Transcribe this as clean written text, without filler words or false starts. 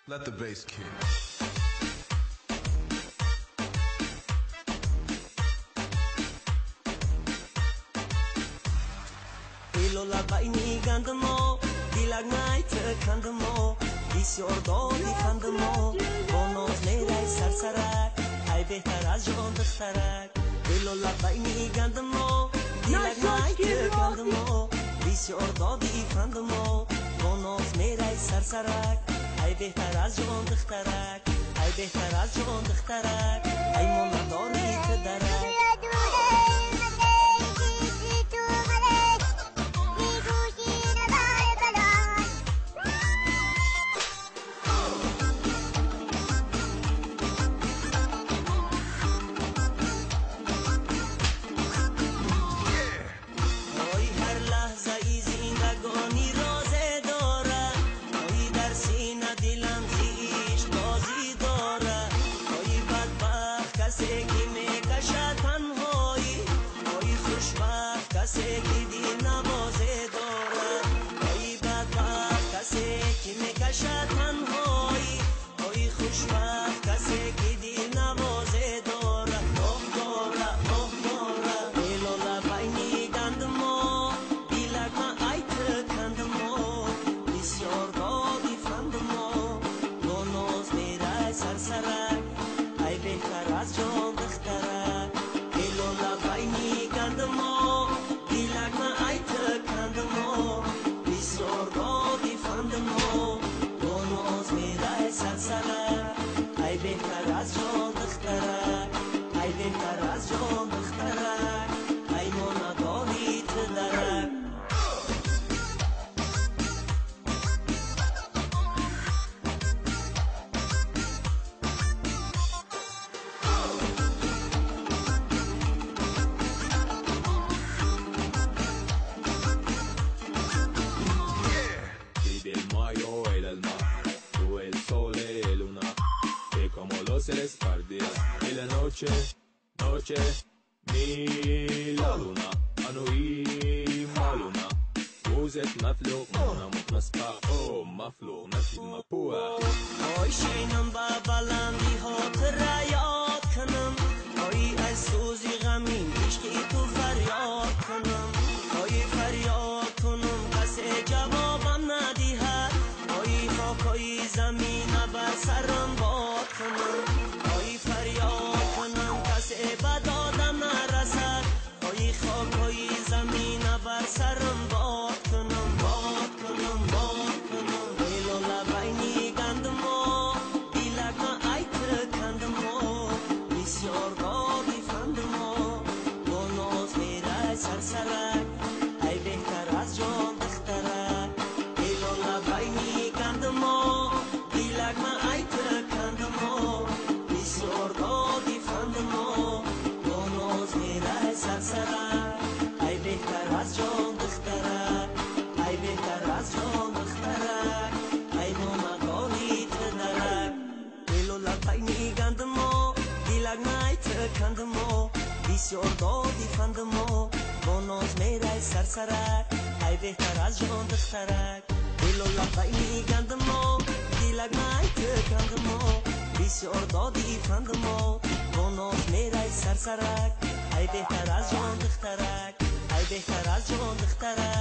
Let the bass kick. Ilola baini gandmo, dilagmai tekandmo, بسیار دیفندمو با ناز میرای سرسرک ای بهتر از جان دخترک دل و لبای میگندمو دیلک نای تکندمو بسیار دیفندمو با ناز میرای سرسرک ای بهتر از جان دخترک ای بهتر از جان دخترک ای من نداری پدرک Y la noche, mi la luna أنوي لuna وزت مفلو منا مطمسبا أو مفلو مثل مپوه آی شینم بابالم بی خاطر یاد کنم آی از سوزی غمین عشقی تو فریاد کنم آی فریاد کنم کسی جوابم ندیهد آی خاکای زمین بر سرم باد کنم آی فریاد کنم کسی به دادم نرسد آی خاکای زمین بر سرم باد کنم باد کنم باد کنم دل و لبای میگندمو دیلک ما ای ترکندمو بسیار دادی فندمو با ناز میره سرسرک ای بهتر از جان دخترک دل و لبای میگندمو دیلک ما ای ترکندمو بسیار دادی فندمو با ناز میره سرسرک ای بهتر از جان دخترک ای بهتر از جان دخترک ای مامگانی تدرک دل و لبای میگندمو دیلک نای تکندمو بسیار دادی فندمو با ناز میره سرسرک ای بهتر از جان دخترک دل و لبای میگندمو دیلک نای تکندمو بسیار دادی فندمو با ناز میره سرسرک ای بهتر از جان دخترک ای بهتر از جان دخترک